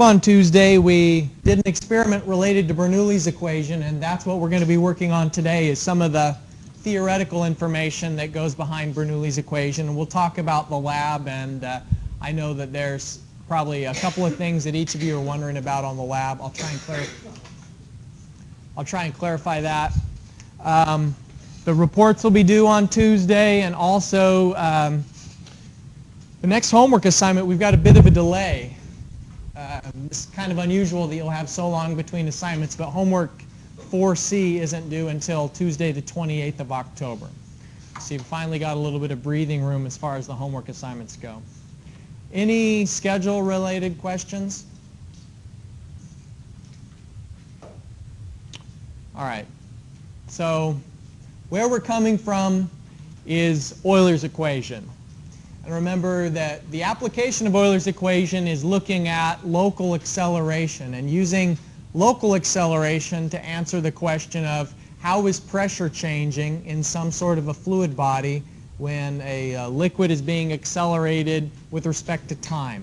lab on Tuesday, we did an experiment related to Bernoulli's equation, and that's what we're going to be working on today, is some of the theoretical information that goes behind Bernoulli's equation. And we'll talk about the lab, and I know that there's probably a couple of things that each of you are wondering about on the lab. I'll try and clarify that. The reports will be due on Tuesday, and also the next homework assignment, we've got a bit of a delay. It's kind of unusual that you'll have so long between assignments, but homework 4C isn't due until Tuesday the 28th of October. So you've finally got a little bit of breathing room as far as the homework assignments go. Any schedule-related questions? All right. So where we're coming from is Euler's equation. And remember that the application of Euler's equation is looking at local acceleration and using local acceleration to answer the question of how is pressure changing in some sort of a fluid body when a liquid is being accelerated with respect to time.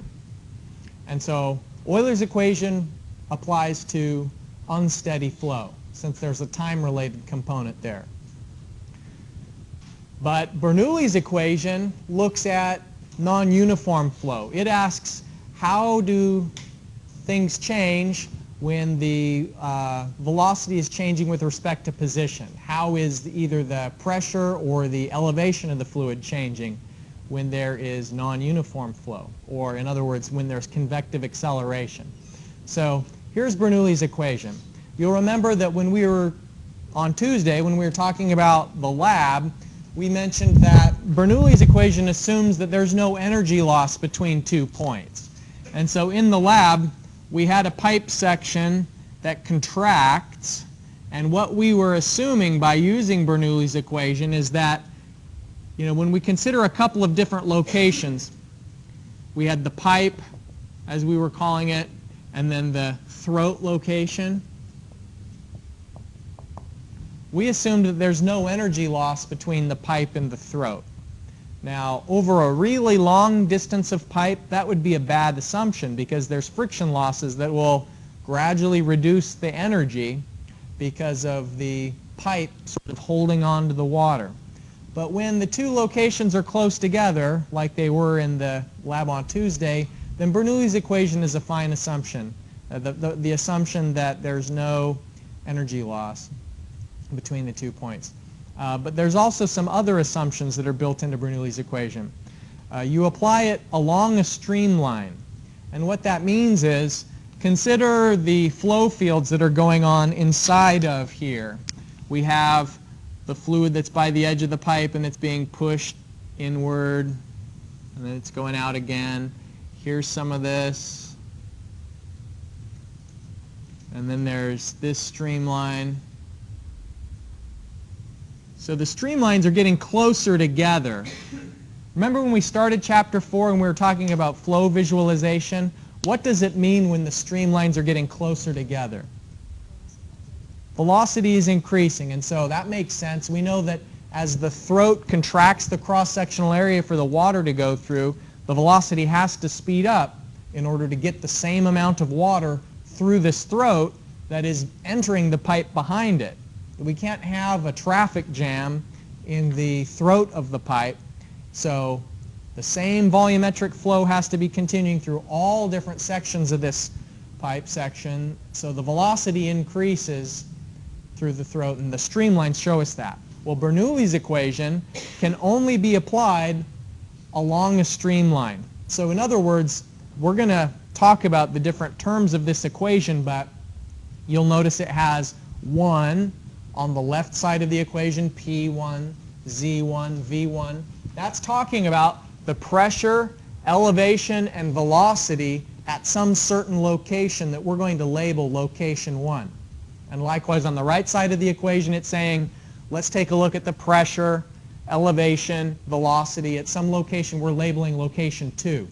And so Euler's equation applies to unsteady flow, since there's a time-related component there. But Bernoulli's equation looks at non-uniform flow. It asks, how do things change when the velocity is changing with respect to position? How is either the pressure or the elevation of the fluid changing when there is non-uniform flow? Or in other words, when there's convective acceleration. So here's Bernoulli's equation. You'll remember that when we were on Tuesday, when we were talking about the lab, we mentioned that Bernoulli's equation assumes that there's no energy loss between 2 points. And so in the lab, we had a pipe section that contracts, and what we were assuming by using Bernoulli's equation is that, when we consider a couple of different locations, we had the pipe, as we were calling it, and then the throat location. We assumed that there's no energy loss between the pipe and the throat. Now, over a really long distance of pipe, that would be a bad assumption because there's friction losses that will gradually reduce the energy because of the pipe sort of holding on to the water. But when the two locations are close together, like they were in the lab on Tuesday, then Bernoulli's equation is a fine assumption, the assumption that there's no energy loss between the 2 points. But there's also some other assumptions that are built into Bernoulli's equation. You apply it along a streamline. And what that means is, consider the flow fields that are going on inside of here. We have the fluid that's by the edge of the pipe and it's being pushed inward, and then it's going out again. Here's some of this. And then there's this streamline. So the streamlines are getting closer together. Remember when we started Chapter 4 and we were talking about flow visualization? What does it mean when the streamlines are getting closer together? Velocity is increasing, and so that makes sense. We know that as the throat contracts the cross-sectional area for the water to go through, the velocity has to speed up in order to get the same amount of water through this throat that is entering the pipe behind it. We can't have a traffic jam in the throat of the pipe, so the same volumetric flow has to be continuing through all different sections of this pipe section, so the velocity increases through the throat, and the streamlines show us that. Well, Bernoulli's equation can only be applied along a streamline. So in other words, we're going to talk about the different terms of this equation, but you'll notice it has 1 on the left side of the equation, P1, Z1, V1. That's talking about the pressure, elevation, and velocity at some certain location that we're going to label location 1. And likewise, on the right side of the equation, it's saying, let's take a look at the pressure, elevation, velocity at some location we're labeling location 2.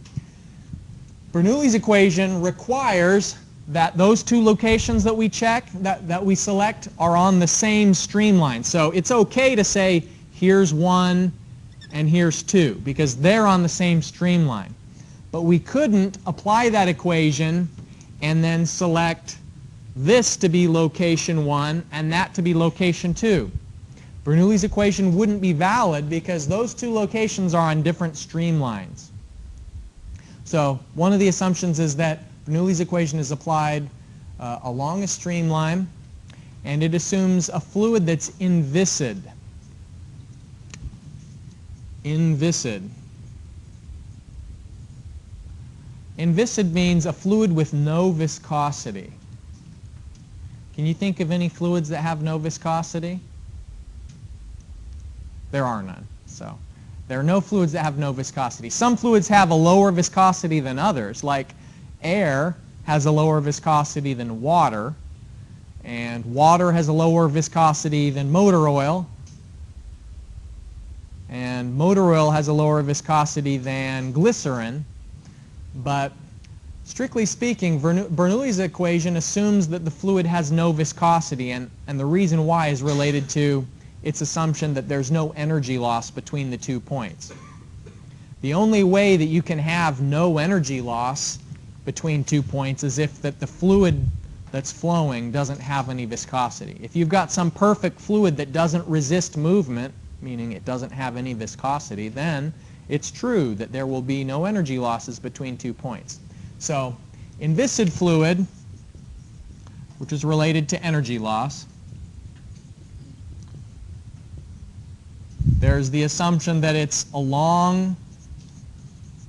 Bernoulli's equation requires that those two locations that we check, that we select, are on the same streamline. So it's okay to say, here's 1 and here's 2, because they're on the same streamline. But we couldn't apply that equation and then select this to be location 1 and that to be location 2. Bernoulli's equation wouldn't be valid because those two locations are on different streamlines. So one of the assumptions is that Bernoulli's equation is applied along a streamline, and it assumes a fluid that's inviscid. Inviscid. Inviscid means a fluid with no viscosity. Can you think of any fluids that have no viscosity? There are none. So there are no fluids that have no viscosity. Some fluids have a lower viscosity than others, like air has a lower viscosity than water, and water has a lower viscosity than motor oil, and motor oil has a lower viscosity than glycerin. But strictly speaking, Bernoulli's equation assumes that the fluid has no viscosity, and the reason why is related to its assumption that there's no energy loss between the 2 points. The only way that you can have no energy loss between 2 points is if that the fluid that's flowing doesn't have any viscosity. If you've got some perfect fluid that doesn't resist movement, meaning it doesn't have any viscosity, then it's true that there will be no energy losses between 2 points. So inviscid fluid, which is related to energy loss, there's the assumption that it's along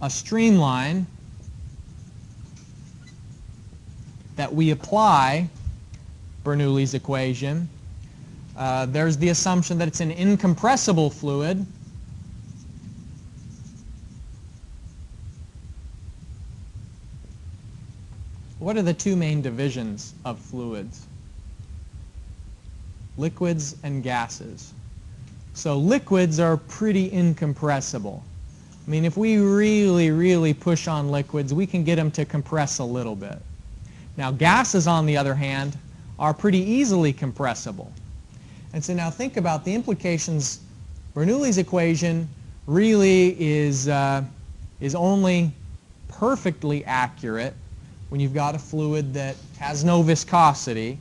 a streamline that we apply Bernoulli's equation. There's the assumption that it's an incompressible fluid. What are the two main divisions of fluids? Liquids and gases. So liquids are pretty incompressible. I mean, if we really push on liquids, we can get them to compress a little bit. Now gases, on the other hand, are pretty easily compressible. And so now think about the implications. Bernoulli's equation really is only perfectly accurate when you've got a fluid that has no viscosity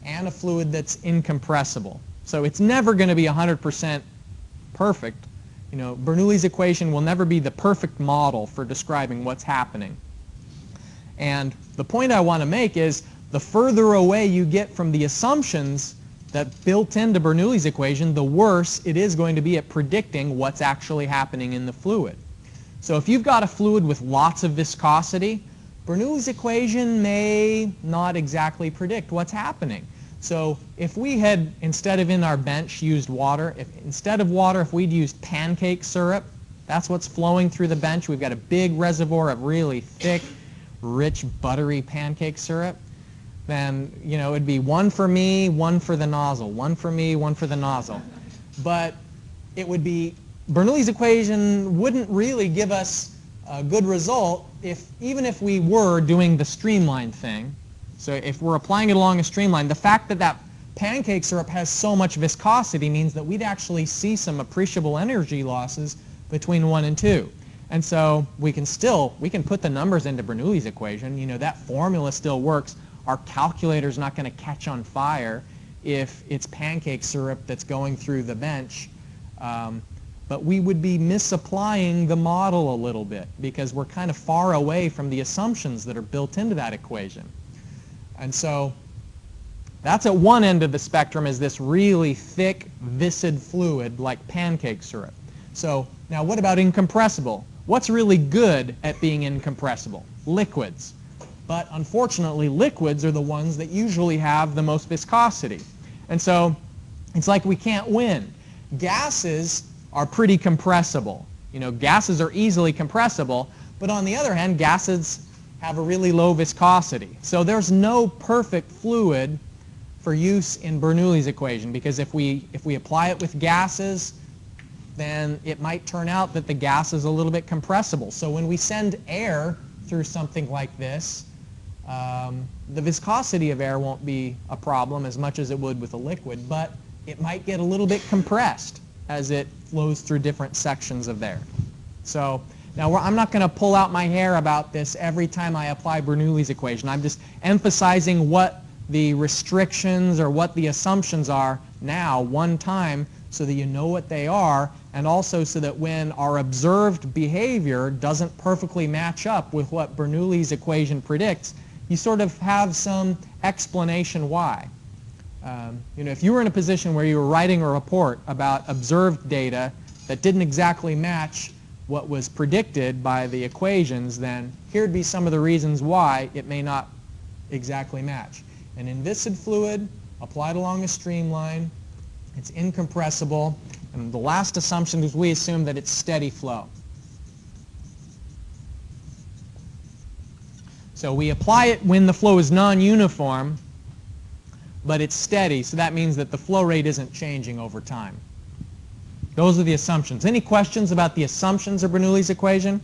and a fluid that's incompressible. So it's never going to be 100% perfect. You know, Bernoulli's equation will never be the perfect model for describing what's happening. And the point I want to make is the further away you get from the assumptions that built into Bernoulli's equation, the worse it is going to be at predicting what's actually happening in the fluid. So if you've got a fluid with lots of viscosity, Bernoulli's equation may not exactly predict what's happening. So if we had, instead of in our bench, used water, instead of water, if we'd used pancake syrup, that's what's flowing through the bench. We've got a big reservoir of really thick, rich, buttery pancake syrup. Then, you know, it'd be one for me, one for the nozzle, one for me, one for the nozzle. But it would be, Bernoulli's equation wouldn't really give us a good result even if we were doing the streamline thing. So if we're applying it along a streamline, the fact that that pancake syrup has so much viscosity means that we'd actually see some appreciable energy losses between 1 and 2. And so we can put the numbers into Bernoulli's equation. You know, that formula still works. Our calculator's not going to catch on fire if it's pancake syrup that's going through the bench. But we would be misapplying the model a little bit because we're kind of far away from the assumptions that are built into that equation. And so that's at one end of the spectrum, is this really thick, viscid fluid like pancake syrup. So now what about incompressible? What's really good at being incompressible? Liquids. But unfortunately, liquids are the ones that usually have the most viscosity. And so it's like we can't win. Gases are pretty compressible. You know, gases are easily compressible, but on the other hand, gases have a really low viscosity. So there's no perfect fluid for use in Bernoulli's equation, because if we apply it with gases, then it might turn out that the gas is a little bit compressible. So when we send air through something like this, the viscosity of air won't be a problem as much as it would with a liquid, but it might get a little bit compressed as it flows through different sections of there. So Now, I'm not going to pull out my hair about this every time I apply Bernoulli's equation. I'm just emphasizing what the restrictions or what the assumptions are now, one time, so that you know what they are, and also so that when our observed behavior doesn't perfectly match up with what Bernoulli's equation predicts, you sort of have some explanation why. If you were in a position where you were writing a report about observed data that didn't exactly match what was predicted by the equations, then here'd be some of the reasons why it may not exactly match. An inviscid fluid applied along a streamline, it's incompressible, and the last assumption is we assume that it's steady flow. So we apply it when the flow is non-uniform, but it's steady, so that means that the flow rate isn't changing over time. Those are the assumptions. Any questions about the assumptions of Bernoulli's equation?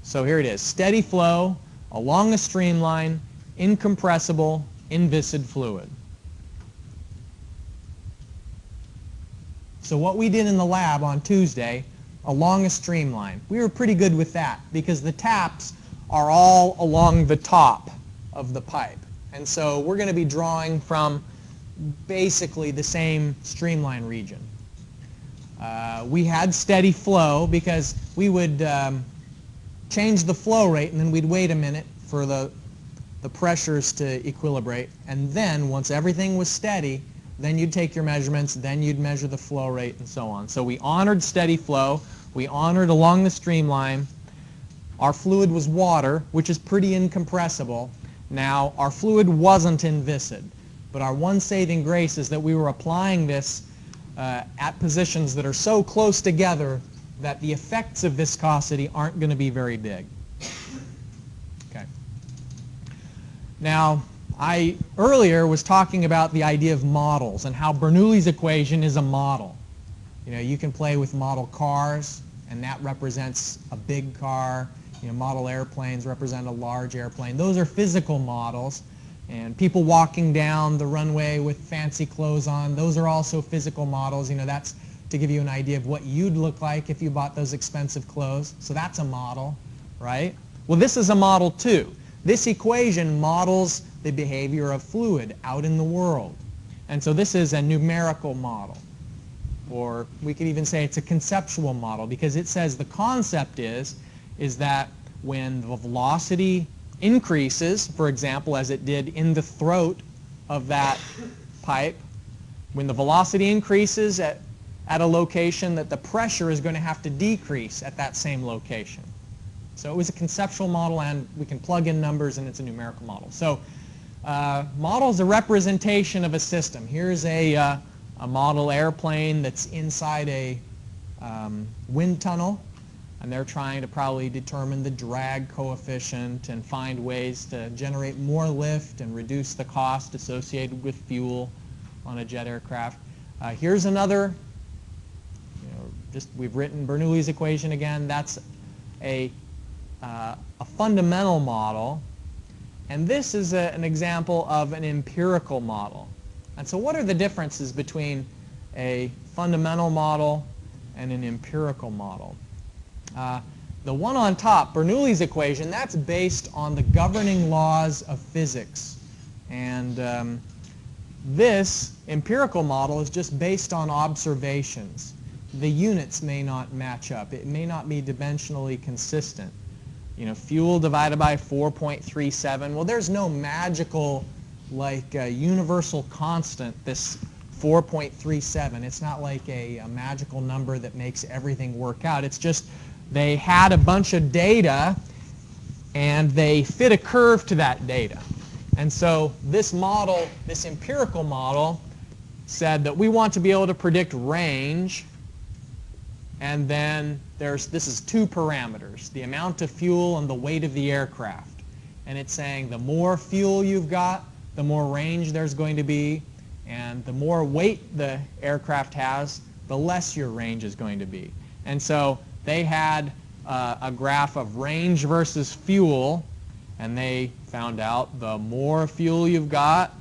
So here it is. Steady flow along a streamline, incompressible, inviscid fluid. So what we did in the lab on Tuesday, along a streamline, we were pretty good with that because the taps are all along the top of the pipe. And so we're going to be drawing from basically the same streamline region. We had steady flow because we would change the flow rate and then we'd wait a minute for the pressures to equilibrate, and then once everything was steady, then you'd take your measurements, then you'd measure the flow rate and so on. So we honored steady flow, we honored along the streamline. Our fluid was water, which is pretty incompressible. Now, our fluid wasn't inviscid, but our one saving grace is that we were applying this at positions that are so close together that the effects of viscosity aren't going to be very big. Okay. Now, I earlier was talking about the idea of models and how Bernoulli's equation is a model. You can play with model cars, and that represents a big car. Model airplanes represent a large airplane. Those are physical models. And people walking down the runway with fancy clothes on, those are also physical models. That's to give you an idea of what you'd look like if you bought those expensive clothes. So that's a model, right? Well, this is a model too. This equation models the behavior of fluid out in the world. And so this is a numerical model. Or we could even say it's a conceptual model because it says the concept is that when the velocity increases, for example, as it did in the throat of that pipe, when the velocity increases at a location, that the pressure is going to have to decrease at that same location. So it was a conceptual model, and we can plug in numbers, and it's a numerical model. So model is a representation of a system. Here's a model airplane that's inside a wind tunnel, and they're trying to probably determine the drag coefficient and find ways to generate more lift and reduce the cost associated with fuel on a jet aircraft. Here's another, we've written Bernoulli's equation again. That's a fundamental model, and this is an example of an empirical model. And so what are the differences between a fundamental model and an empirical model? The one on top, Bernoulli's equation, that's based on the governing laws of physics. And this empirical model is just based on observations. The units may not match up. It may not be dimensionally consistent. Fuel divided by 4.37. Well, there's no magical, universal constant, this 4.37. It's not like a magical number that makes everything work out. It's just they had a bunch of data and they fit a curve to that data. And so this model, this empirical model, said that we want to be able to predict range, and then this is two parameters, the amount of fuel and the weight of the aircraft. And it's saying the more fuel you've got, the more range there's going to be, and the more weight the aircraft has, the less your range is going to be. And so they had a graph of range versus fuel, and they found out the more fuel you've got,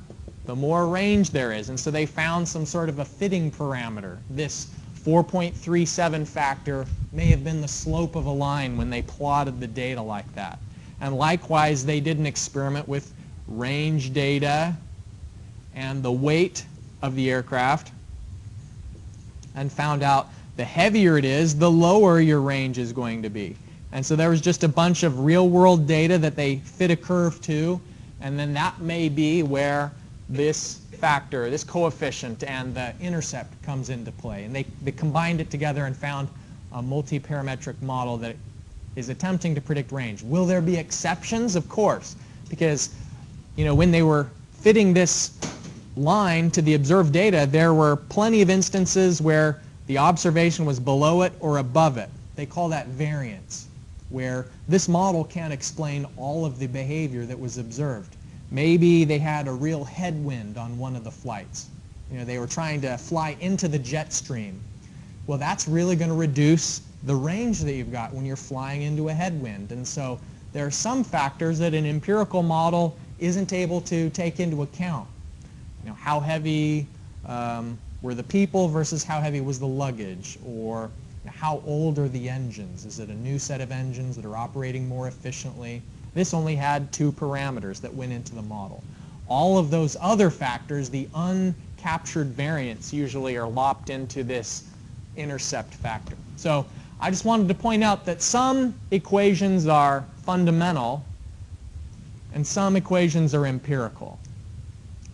the more range there is. And so they found some sort of a fitting parameter, this 4.37 factor may have been the slope of a line when they plotted the data like that. And likewise, they did an experiment with range data and the weight of the aircraft and found out the heavier it is, the lower your range is going to be. And so there was just a bunch of real-world data that they fit a curve to, and then that may be where this factor, this coefficient, and the intercept comes into play. And they combined it together and found a multi-parametric model that is attempting to predict range. Will there be exceptions? Of course, because when they were fitting this line to the observed data, there were plenty of instances where the observation was below it or above it. They call that variance, where this model can't explain all of the behavior that was observed. Maybe they had a real headwind on one of the flights. They were trying to fly into the jet stream. Well, that's really going to reduce the range that you've got when you're flying into a headwind. And so there are some factors that an empirical model isn't able to take into account. How heavy were the people versus how heavy was the luggage, or how old are the engines? Is it a new set of engines that are operating more efficiently? This only had 2 parameters that went into the model. All of those other factors, the uncaptured variance, usually are lopped into this intercept factor. So I just wanted to point out that some equations are fundamental and some equations are empirical.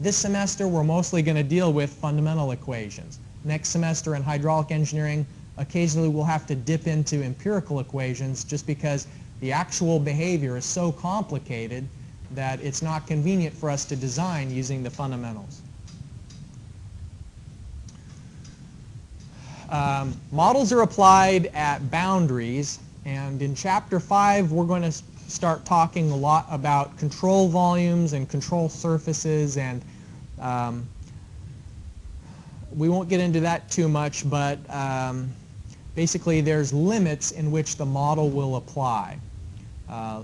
This semester we're mostly going to deal with fundamental equations. Next semester in hydraulic engineering, occasionally we'll have to dip into empirical equations just because the actual behavior is so complicated that it's not convenient for us to design using the fundamentals. Models are applied at boundaries, and in Chapter 5 we're going to start talking a lot about control volumes and control surfaces, and we won't get into that too much, but basically there's limits in which the model will apply.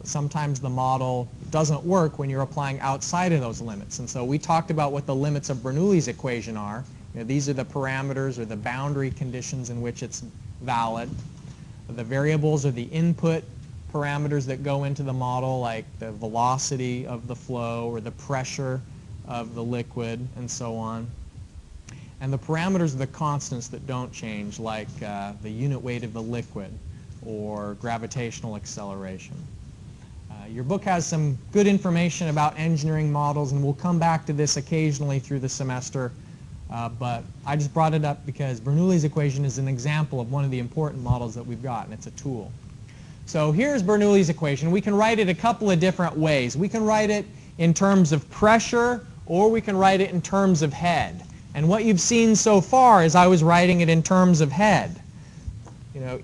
Sometimes the model doesn't work when you're applying outside of those limits, and so we talked about what the limits of Bernoulli's equation are. These are the parameters or the boundary conditions in which it's valid. The variables are the input parameters that go into the model, like the velocity of the flow or the pressure of the liquid and so on. And the parameters are the constants that don't change, like the unit weight of the liquid or gravitational acceleration. Your book has some good information about engineering models, and we'll come back to this occasionally through the semester. But I just brought it up because Bernoulli's equation is an example of one of the important models that we've got, and it's a tool. So here's Bernoulli's equation. We can write it a couple of different ways. We can write it in terms of pressure, or we can write it in terms of head. And what you've seen so far is I was writing it in terms of head.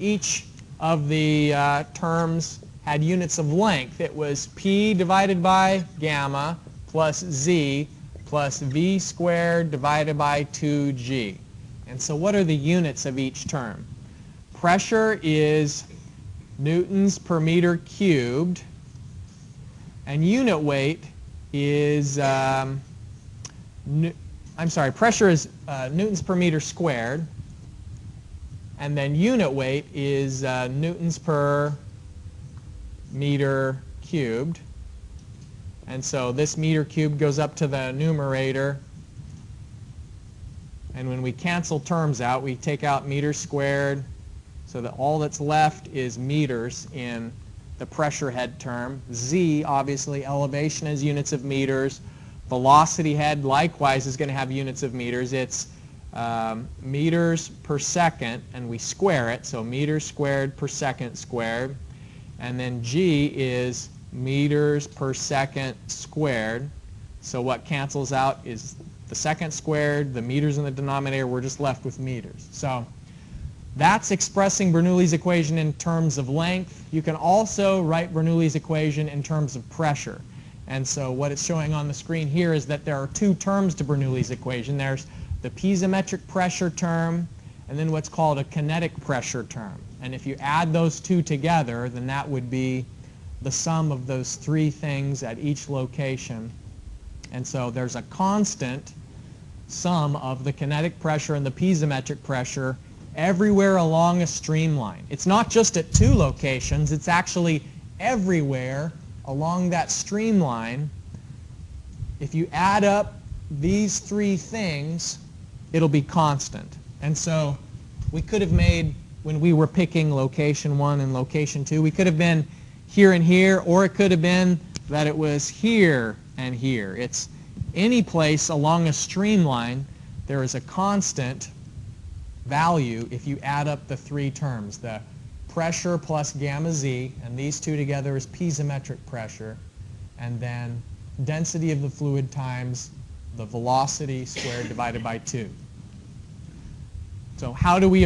Each of the terms had units of length. It was P divided by gamma plus Z plus V squared divided by 2G. And so what are the units of each term? Pressure is newtons per meter cubed, and unit weight is, pressure is newtons per meter squared, and then unit weight is newtons per meter cubed. And so this meter cubed goes up to the numerator, and when we cancel terms out, we take out meters squared, so that all that's left is meters in the pressure head term. Z, obviously, elevation is units of meters. Velocity head, likewise, is going to have units of meters. It's meters per second, and we square it, so meters squared per second squared. And then G is meters per second squared. So what cancels out is the second squared, the meters in the denominator, we're just left with meters. So that's expressing Bernoulli's equation in terms of length. You can also write Bernoulli's equation in terms of pressure. And so what it's showing on the screen here is that there are 2 terms to Bernoulli's equation. There's the piezometric pressure term and then what's called a kinetic pressure term. And if you add those 2 together, then that would be the sum of those 3 things at each location. And so there's a constant sum of the kinetic pressure and the piezometric pressure everywhere along a streamline. It's not just at two locations, it's actually everywhere along that streamline. If you add up these three things, it'll be constant. And so we could have made, when we were picking location 1 and location 2, we could have been here and here, or it could have been that it was here and here. It's any place along a streamline, there is a constant value if you add up the three terms, the pressure plus gamma z, and these two together is piezometric pressure, and then density of the fluid times the velocity squared divided by 2. So how do we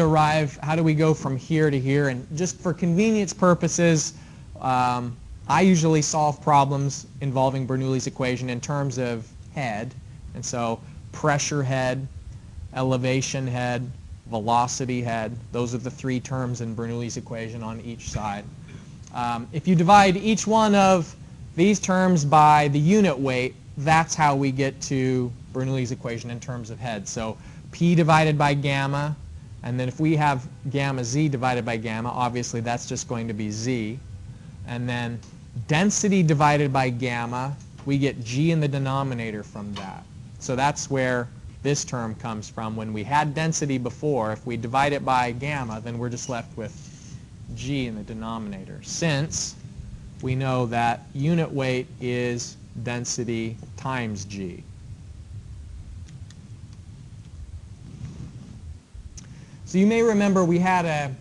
go from here to here? And just for convenience purposes, I usually solve problems involving Bernoulli's equation in terms of head. And so pressure head, elevation head, velocity head, those are the three terms in Bernoulli's equation on each side. If you divide each one of these terms by the unit weight, that's how we get to Bernoulli's equation in terms of head. So P divided by gamma, and then if we have gamma z divided by gamma, obviously that's just going to be z. And then density divided by gamma, we get g in the denominator from that. So that's where this term comes from. When we had density before, if we divide it by gamma, then we're just left with g in the denominator, since we know that unit weight is density times g. So you may remember we had a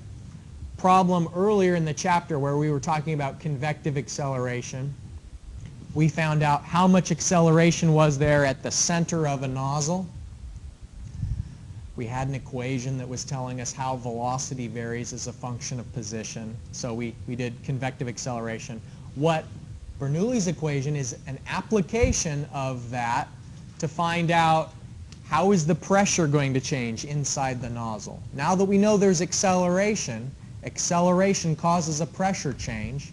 problem earlier in the chapter where we were talking about convective acceleration. We found out how much acceleration was there at the center of a nozzle. We had an equation that was telling us how velocity varies as a function of position. So we did convective acceleration. What Bernoulli's equation is an application of that to find out how is the pressure going to change inside the nozzle. Now that we know there's acceleration, acceleration causes a pressure change,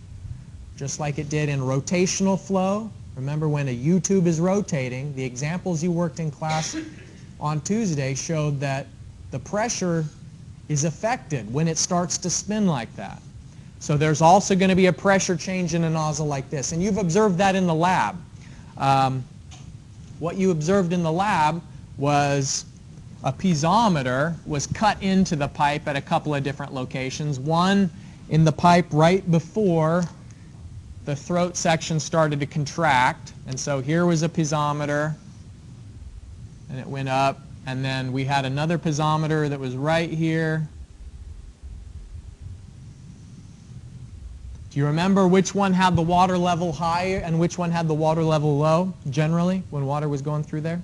just like it did in rotational flow. Remember, when a U-tube is rotating, the examples you worked in class on Tuesday showed that the pressure is affected when it starts to spin like that. So there's also going to be a pressure change in a nozzle like this. And you've observed that in the lab. What you observed in the lab was a piezometer was cut into the pipe at a couple of different locations. One in the pipe right before the throat section started to contract. And so here was a piezometer, and it went up. And then we had another piezometer that was right here. Do you remember which one had the water level high and which one had the water level low, generally, when water was going through there?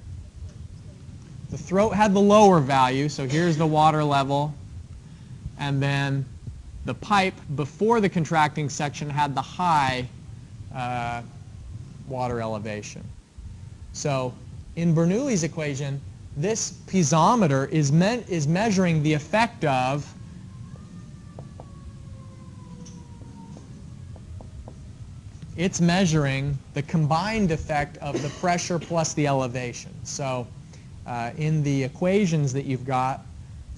The throat had the lower value, so here's the water level. And then the pipe before the contracting section had the high water elevation. So in Bernoulli's equation, this piezometer is measuring the effect of it's measuring the combined effect of the pressure plus the elevation. So in the equations that you've got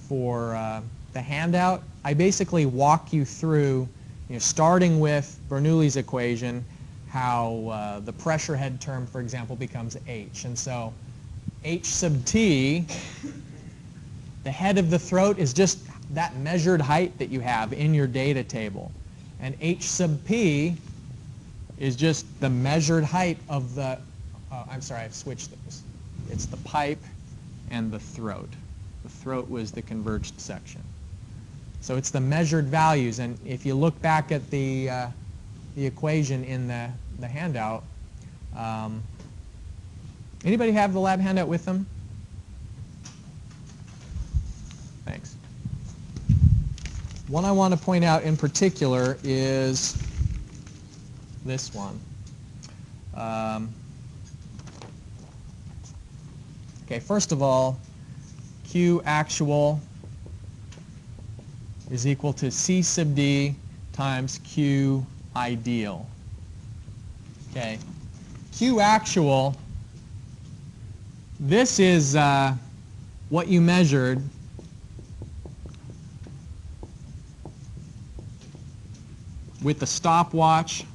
for the handout, I basically walk you through, starting with Bernoulli's equation, how the pressure head term, for example, becomes h. And so h sub t, the head of the throat, is just that measured height that you have in your data table. And h sub p is just the measured height of the, I'm sorry, I've switched those. It's the pipe and the throat. The throat was the converged section. So it's the measured values. And if you look back at the equation in the handout, anybody have the lab handout with them? Thanks. One I want to point out in particular is this one. Okay, first of all, Q actual is equal to C sub D times Q ideal. Okay, Q actual, this is what you measured with the stopwatch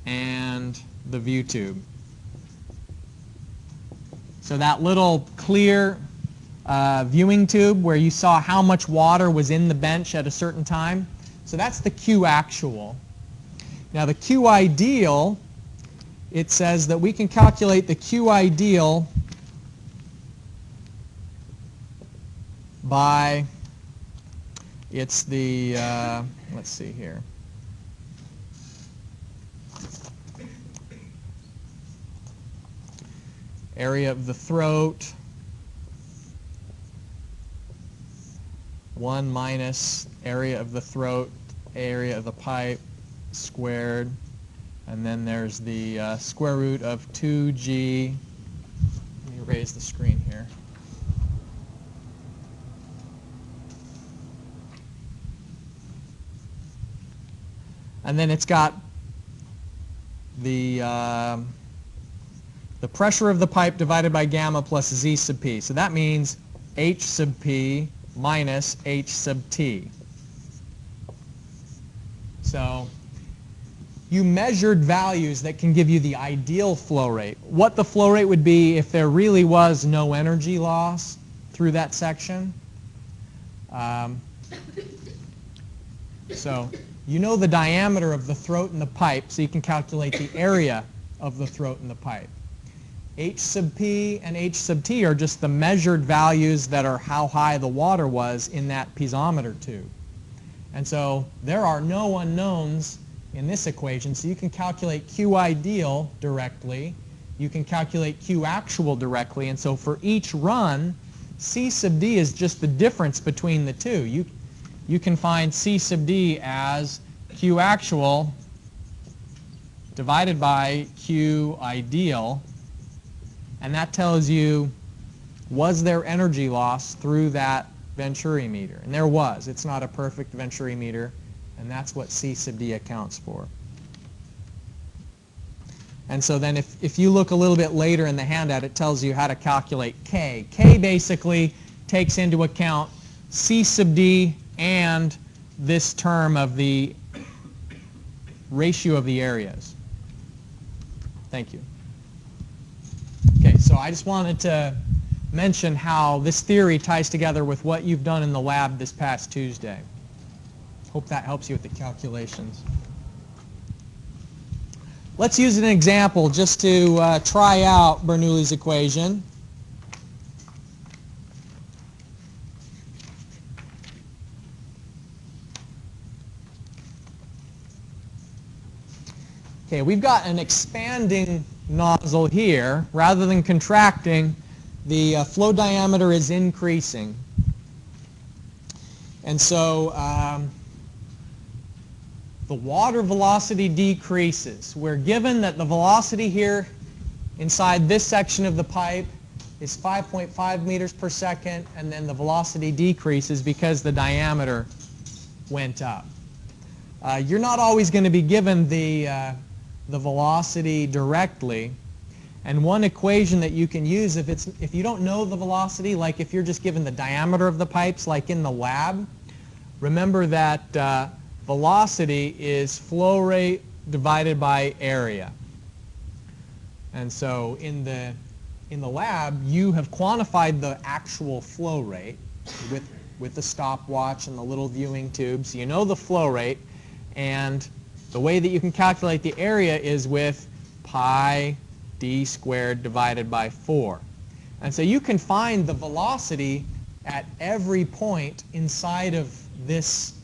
and the view tube. So that little clear viewing tube where you saw how much water was in the bench at a certain time, so that's the Q actual. Now the Q ideal, it says that we can calculate the Q ideal by, it's the, let's see here. Area of the throat, 1 minus area of the throat, area of the pipe squared, and then there's the square root of 2g. Let me raise the screen here. And then it's got the pressure of the pipe divided by gamma plus z sub p. So that means h sub p minus h sub t. So you measured values that can give you the ideal flow rate. What the flow rate would be if there really was no energy loss through that section. So you know the diameter of the throat and the pipe, so you can calculate the area of the throat and the pipe. H sub p and H sub t are just the measured values that are how high the water was in that piezometer tube. And so there are no unknowns in this equation, so you can calculate Q ideal directly. You can calculate Q actual directly, and so for each run, C sub d is just the difference between the two. You can find C sub d as Q actual divided by Q ideal, and that tells you, was there energy loss through that Venturi meter? And there was. It's not a perfect Venturi meter, and that's what C sub d accounts for. And so then if you look a little bit later in the handout, it tells you how to calculate K. K basically takes into account C sub d and this term of the ratio of the areas. Thank you. Okay, so I just wanted to mention how this theory ties together with what you've done in the lab this past Tuesday. Hope that helps you with the calculations. Let's use an example just to try out Bernoulli's equation. Okay, we've got an expanding nozzle here. Rather than contracting, the flow diameter is increasing. And so the water velocity decreases. We're given that the velocity here inside this section of the pipe is 5.5 meters per second, and then the velocity decreases because the diameter went up. You're not always going to be given the velocity directly, and one equation that you can use if you don't know the velocity, like if you're just given the diameter of the pipes like in the lab, remember that velocity is flow rate divided by area. And so in the lab, you have quantified the actual flow rate with the stopwatch and the little viewing tube, so you know the flow rate, and the way that you can calculate the area is with pi d squared divided by 4. And so you can find the velocity at every point inside of this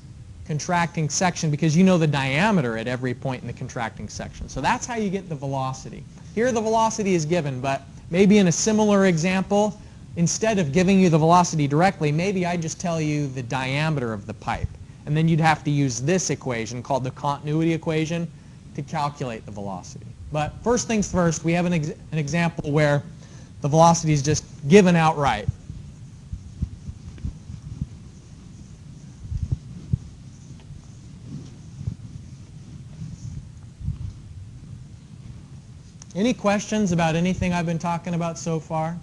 contracting section because you know the diameter at every point in the contracting section. So that's how you get the velocity. Here the velocity is given, but maybe in a similar example, instead of giving you the velocity directly, maybe I just tell you the diameter of the pipe. And then you'd have to use this equation called the continuity equation to calculate the velocity. But first things first, we have an example where the velocity is just given outright. Any questions about anything I've been talking about so far?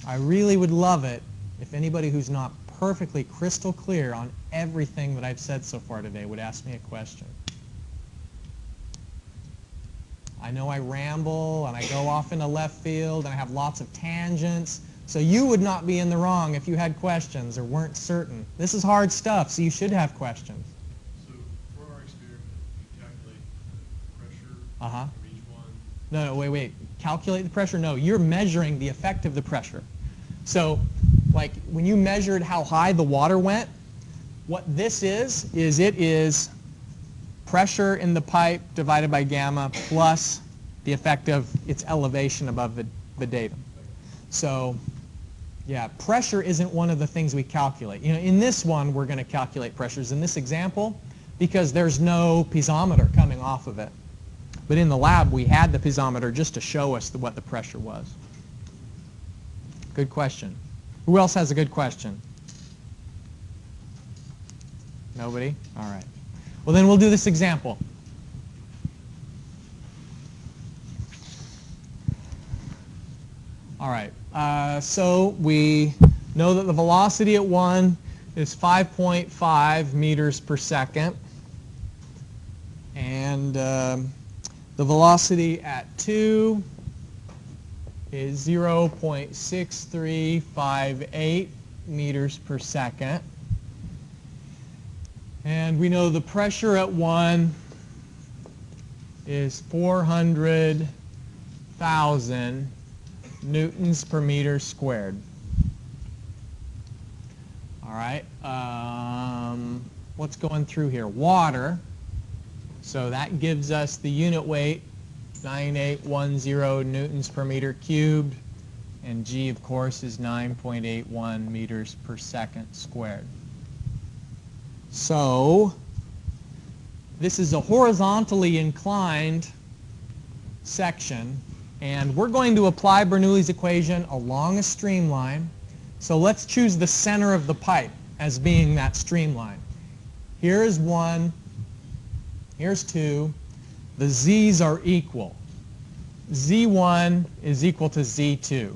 I really would love it if anybody who's not perfectly crystal clear on everything that I've said so far today would ask me a question. I know I ramble and I go off into left field and I have lots of tangents, so you would not be in the wrong if you had questions or weren't certain. This is hard stuff, so you should have questions. So for our experiment, you calculate the pressure Uh-huh. for each one? No, wait. Calculate the pressure? No, you're measuring the effect of the pressure. So, like when you measured how high the water went, what this is it is pressure in the pipe divided by gamma plus the effect of its elevation above the datum. So, yeah, pressure isn't one of the things we calculate. You know, in this one, we're going to calculate pressures in this example because there's no piezometer coming off of it. But in the lab, we had the piezometer just to show us what the pressure was. Good question. Who else has a good question? Nobody? All right. Well, then we'll do this example. All right. So we know that the velocity at 1 is 5.5 meters per second. And the velocity at 2 is 0.6358 meters per second. And we know the pressure at 1 is 400,000 newtons per meter squared. All right. What's going through here? Water. So that gives us the unit weight, 9810 newtons per meter cubed. And G, of course, is 9.81 meters per second squared. So this is a horizontally inclined section, and we're going to apply Bernoulli's equation along a streamline. So let's choose the center of the pipe as being that streamline. Here's 1, here's 2. The z's are equal. Z1 is equal to Z2.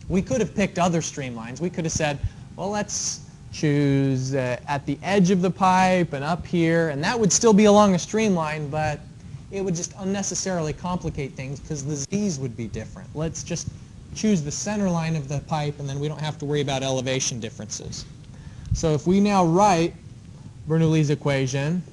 We could have picked other streamlines. We could have said, well, let's choose at the edge of the pipe and up here, and that would still be along a streamline, but it would just unnecessarily complicate things because the z's would be different. Let's just choose the center line of the pipe, and then we don't have to worry about elevation differences. So if we now write Bernoulli's equation,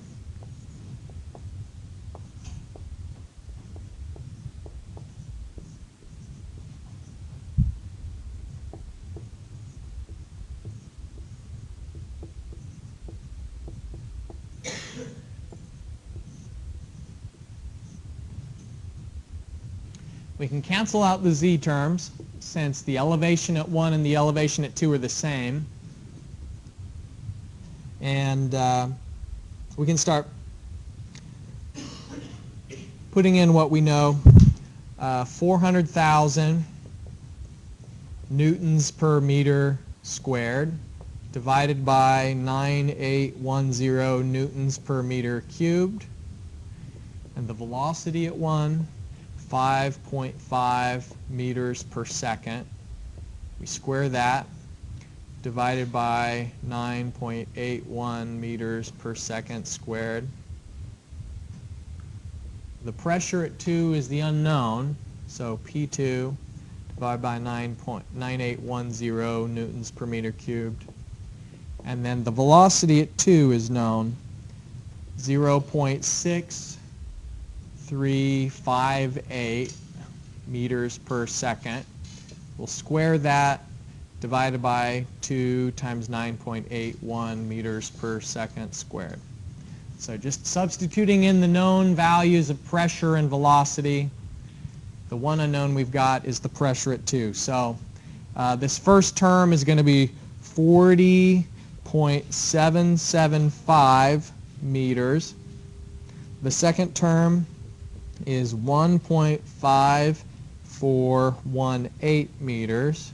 we can cancel out the z terms since the elevation at 1 and the elevation at 2 are the same. And we can start putting in what we know. 400,000 newtons per meter squared divided by 9810 newtons per meter cubed. And the velocity at 1, 5.5 meters per second. We square that, divided by 9.81 meters per second squared. The pressure at 2 is the unknown, so P2 divided by 9.9810 newtons per meter cubed. And then the velocity at 2 is known, 0.6358 meters per second. We'll square that, divided by 2 times 9.81 meters per second squared. So just substituting in the known values of pressure and velocity. The one unknown we've got is the pressure at 2. So this first term is going to be 40.775 meters. The second term is 1.5418 meters.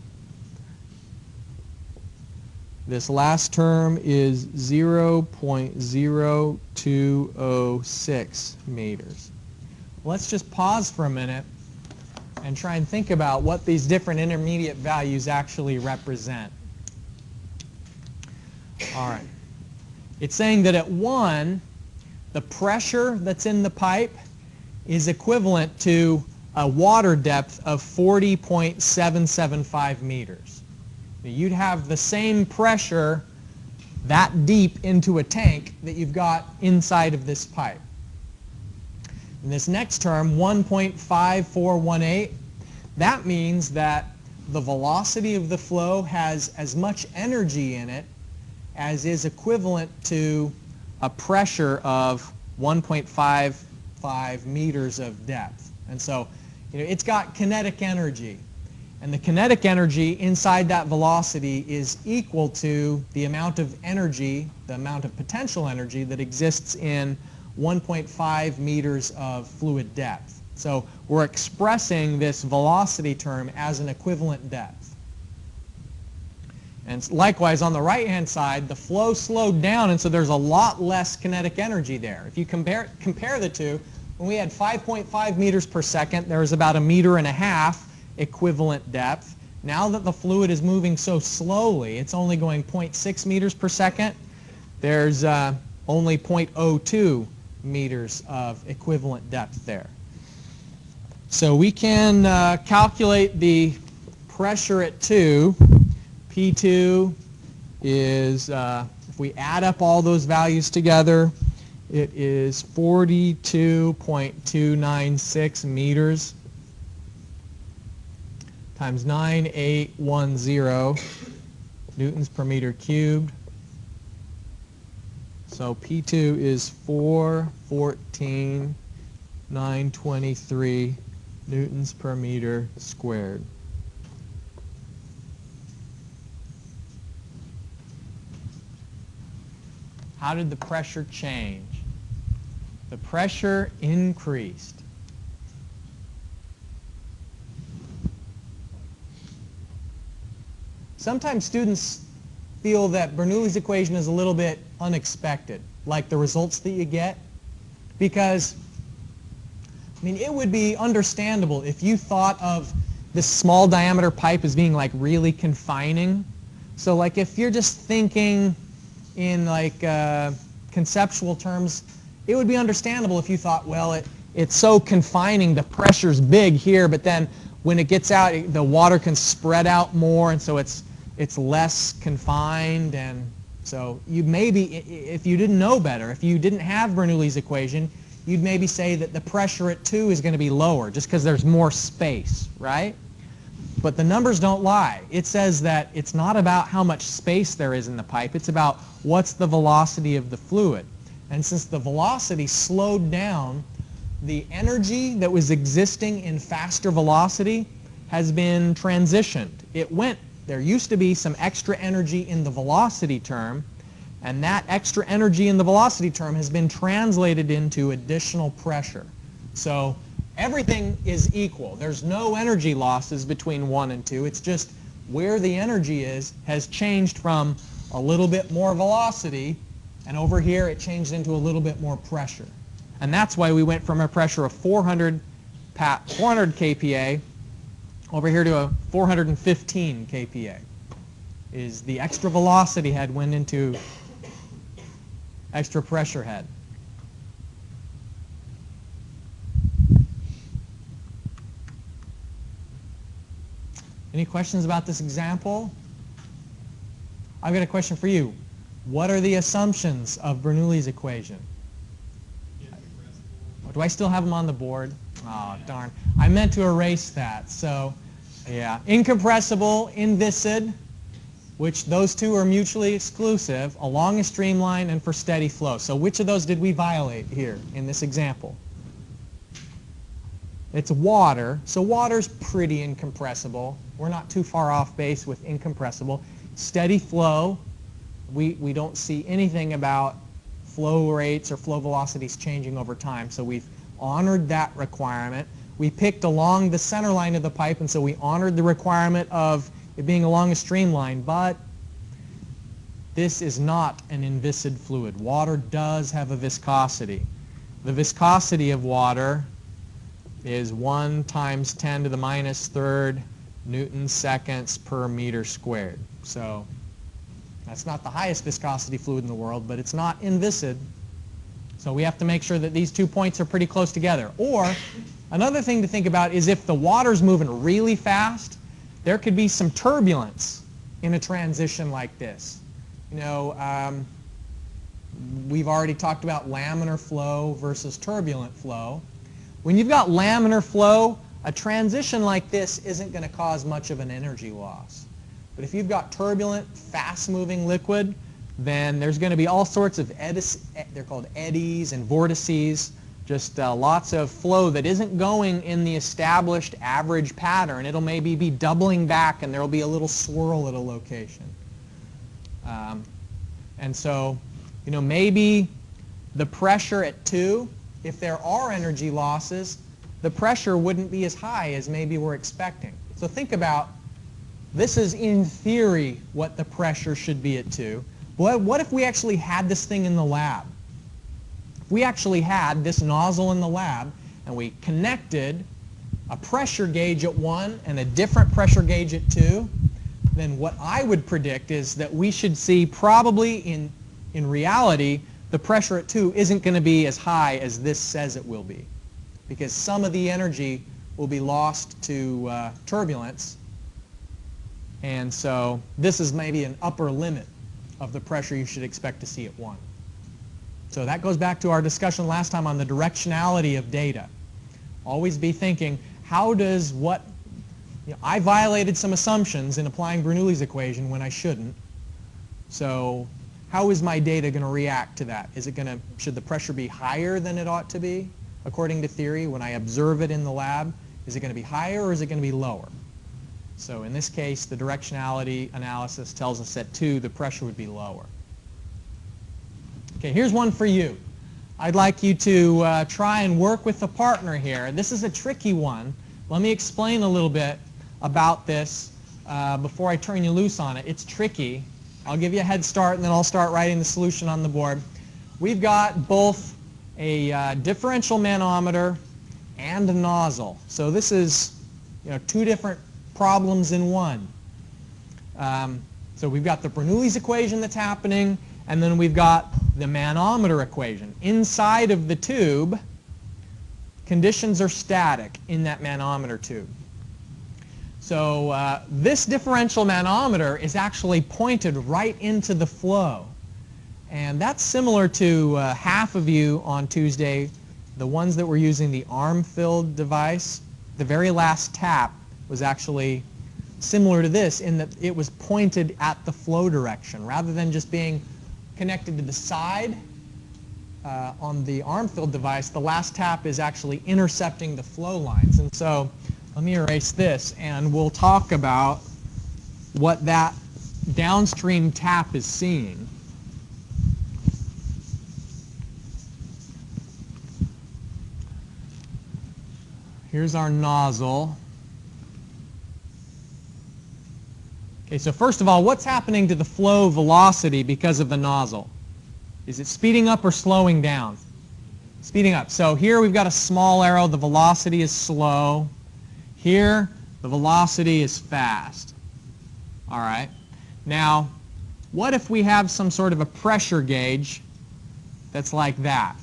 This last term is 0.0206 meters. Let's just pause for a minute and try and think about what these different intermediate values actually represent. All right. It's saying that at 1, the pressure that's in the pipe is equivalent to a water depth of 40.775 meters. You'd have the same pressure that deep into a tank that you've got inside of this pipe. In this next term, 1.5418, that means that the velocity of the flow has as much energy in it as is equivalent to a pressure of 1.55 meters of depth. And so, it's got kinetic energy. And the kinetic energy inside that velocity is equal to the amount of energy, the amount of potential energy that exists in 1.5 meters of fluid depth. So we're expressing this velocity term as an equivalent depth. And likewise, on the right-hand side, the flow slowed down, and so there's a lot less kinetic energy there. If you compare the two, when we had 5.5 meters per second, there was about 1.5 meters equivalent depth. Now that the fluid is moving so slowly, it's only going 0.6 meters per second, there's only 0.02 meters of equivalent depth there. So we can calculate the pressure at 2. P2 is, if we add up all those values together, it is 42.296 meters times 9810 newtons per meter cubed. So P2 is 414,923 newtons per meter squared. How did the pressure change? The pressure increased. Sometimes students feel that Bernoulli's equation is a little bit unexpected, like the results that you get, because it would be understandable if you thought of this small diameter pipe as being like really confining. So like if you're just thinking in like conceptual terms, it would be understandable if you thought, well, it's so confining, the pressure's big here, but then when it gets out, the water can spread out more, and so it's less confined. And so you maybe, if you didn't know better, if you didn't have Bernoulli's equation, you'd maybe say that the pressure at 2 is going to be lower just because there's more space, right? But the numbers don't lie. It says that it's not about how much space there is in the pipe, it's about what's the velocity of the fluid. And since the velocity slowed down, the energy that was existing in faster velocity has been transitioned. There used to be some extra energy in the velocity term, and that extra energy in the velocity term has been translated into additional pressure. So everything is equal. There's no energy losses between 1 and 2. It's just where the energy is has changed from a little bit more velocity, and over here it changed into a little bit more pressure. And that's why we went from a pressure of 400 kPa over here to a 415 kPa. Is the extra velocity head went into extra pressure head. Any questions about this example? I've got a question for you. What are the assumptions of Bernoulli's equation? Do I still have them on the board? Oh, darn. I meant to erase that. So, yeah. Incompressible, inviscid, which those two are mutually exclusive, along a streamline, and for steady flow. So which of those did we violate here in this example? It's water. So water's pretty incompressible. We're not too far off base with incompressible. Steady flow, we don't see anything about flow rates or flow velocities changing over time. So we've honored that requirement. We picked along the center line of the pipe, and so we honored the requirement of it being along a streamline. But this is not an inviscid fluid. Water does have a viscosity. The viscosity of water is 1 times 10 to the minus third Newton seconds per meter squared. So that's not the highest viscosity fluid in the world, but it's not inviscid. So we have to make sure that these 2 points are pretty close together. Or another thing to think about is if the water's moving really fast, there could be some turbulence in a transition like this. You know, we've already talked about laminar flow versus turbulent flow. When you've got laminar flow, a transition like this isn't going to cause much of an energy loss. But if you've got turbulent, fast-moving liquid, then there's going to be all sorts of they're called eddies and vortices, just lots of flow that isn't going in the established average pattern. It'll maybe be doubling back, and there'll be a little swirl at a location. And so, you know, maybe the pressure at 2, if there are energy losses, the pressure wouldn't be as high as maybe we're expecting. So think about, this is in theory what the pressure should be at 2. What if we actually had this thing in the lab? If we actually had this nozzle in the lab and we connected a pressure gauge at 1 and a different pressure gauge at 2, then what I would predict is that we should see probably in reality the pressure at 2 isn't going to be as high as this says it will be, because some of the energy will be lost to turbulence, and so this is maybe an upper limit of the pressure you should expect to see at 1. So that goes back to our discussion last time on the directionality of data. Always be thinking, how does what, you know, I violated some assumptions in applying Bernoulli's equation when I shouldn't. So how is my data going to react to that? Is it going to, should the pressure be higher than it ought to be according to theory when I observe it in the lab? Is it going to be higher or is it going to be lower? So in this case, the directionality analysis tells us at 2 the pressure would be lower. Okay, here's one for you. I'd like you to try and work with a partner here. This is a tricky one. Let me explain a little bit about this before I turn you loose on it. It's tricky. I'll give you a head start and then I'll start writing the solution on the board. We've got both a differential manometer and a nozzle. So this is, you know, 2 different problems in one. So we've got the Bernoulli's equation that's happening, and then we've got the manometer equation. Inside of the tube, conditions are static in that manometer tube. So this differential manometer is actually pointed right into the flow. And that's similar to half of you on Tuesday, the ones that were using the arm-filled device. The very last tap was actually similar to this in that it was pointed at the flow direction. Rather than just being connected to the side on the arm-filled device, the last tap is actually intercepting the flow lines. And so let me erase this and we'll talk about what that downstream tap is seeing. Here's our nozzle. Okay, so first of all, what's happening to the flow velocity because of the nozzle? Is it speeding up or slowing down? Speeding up. So here we've got a small arrow, the velocity is slow. Here, the velocity is fast. All right. Now, what if we have some sort of a pressure gauge that's like that?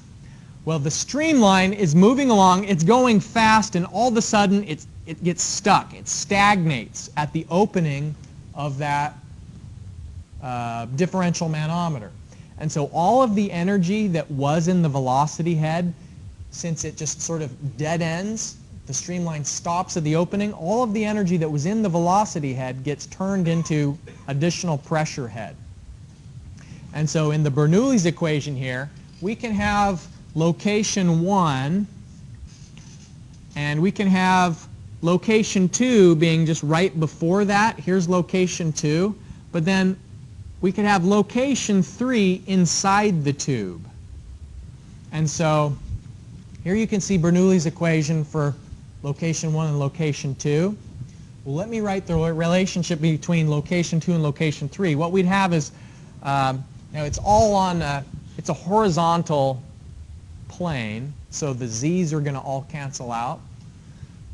Well, the streamline is moving along, it's going fast, and all of a sudden it gets stuck. It stagnates at the opening of that differential manometer. And so all of the energy that was in the velocity head, since it just sort of dead ends, the streamline stops at the opening, all of the energy that was in the velocity head gets turned into additional pressure head. And so in the Bernoulli's equation here, we can have location 1, and we can have location 2 being just right before that. Here's location 2. But then we can have location 3 inside the tube. And so here you can see Bernoulli's equation for location 1 and location 2. Well, let me write the relationship between location 2 and location 3. What we'd have is, it's all on, it's a horizontal plane, so the z's are going to all cancel out.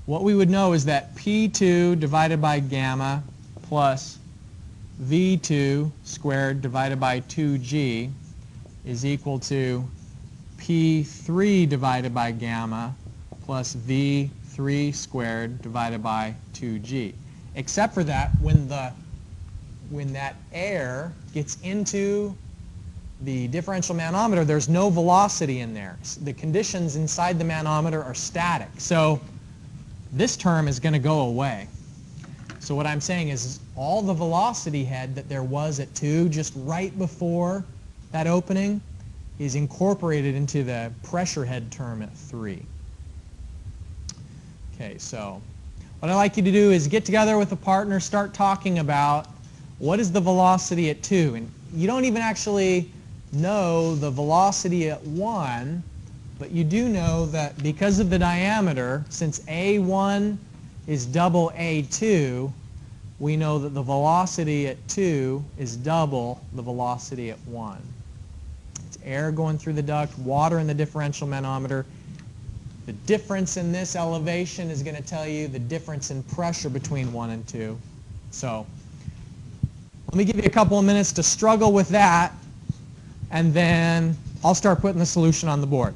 what we would know is that P2 divided by gamma plus V2 squared divided by 2G is equal to P3 divided by gamma plus V3 squared divided by 2G. Except for that, when that air gets into the differential manometer, there's no velocity in there. The conditions inside the manometer are static. So this term is going to go away. So what I'm saying is all the velocity head that there was at 2 just right before that opening is incorporated into the pressure head term at 3. Okay, so what I'd like you to do is get together with a partner, start talking about what is the velocity at 2. And you don't even actually know the velocity at 1, but you do know that because of the diameter, since A1 is double A2, we know that the velocity at 2 is double the velocity at 1. It's air going through the duct, water in the differential manometer. The difference in this elevation is going to tell you the difference in pressure between 1 and 2. So let me give you a couple of minutes to struggle with that, and then I'll start putting the solution on the board.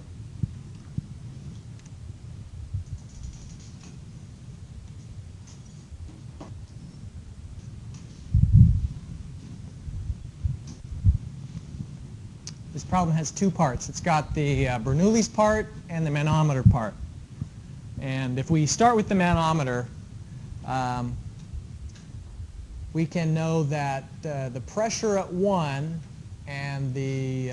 This problem has two parts. It's got the Bernoullis part and the manometer part. And if we start with the manometer, we can know that the pressure at 1 and the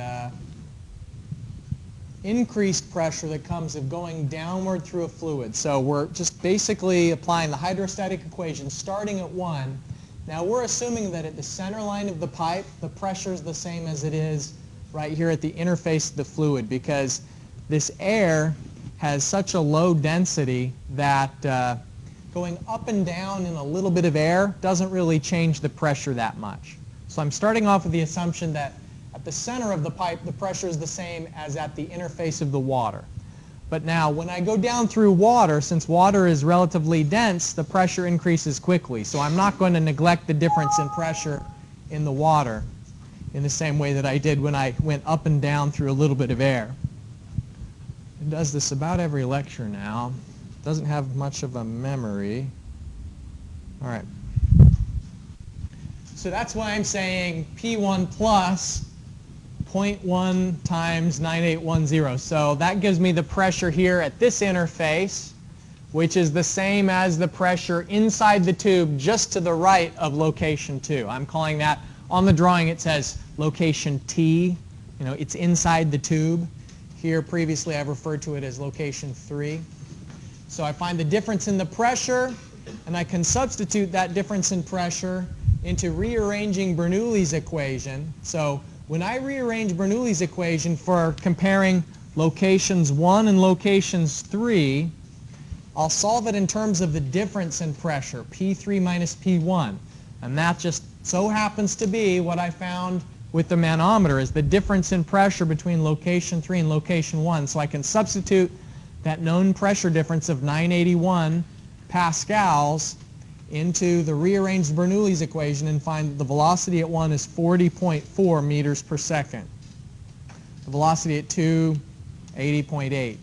increased pressure that comes of going downward through a fluid. So we're just basically applying the hydrostatic equation starting at 1. Now we're assuming that at the center line of the pipe, the pressure is the same as it is right here at the interface of the fluid, because this air has such a low density that going up and down in a little bit of air doesn't really change the pressure that much. So I'm starting off with the assumption that at the center of the pipe, the pressure is the same as at the interface of the water. But now, when I go down through water, since water is relatively dense, the pressure increases quickly. So I'm not going to neglect the difference in pressure in the water in the same way that I did when I went up and down through a little bit of air. It does this about every lecture now. It doesn't have much of a memory. All right. So that's why I'm saying P1 plus 0.1 times 9810. So that gives me the pressure here at this interface, which is the same as the pressure inside the tube just to the right of location 2. I'm calling that, on the drawing it says location T. You know, it's inside the tube. Here previously I've referred to it as location 3. So I find the difference in the pressure, and I can substitute that difference in pressure into rearranging Bernoulli's equation. So when I rearrange Bernoulli's equation for comparing locations 1 and locations 3, I'll solve it in terms of the difference in pressure, P3 minus P1. And that just so happens to be what I found with the manometer, is the difference in pressure between location 3 and location 1. So I can substitute that known pressure difference of 981 pascals into the rearranged Bernoulli's equation and find that the velocity at 1 is 40.4 meters per second. The velocity at 2, 80.8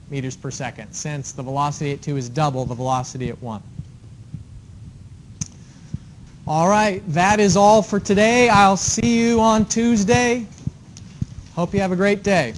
meters per second, since the velocity at 2 is double the velocity at 1. All right, that is all for today. I'll see you on Tuesday. Hope you have a great day.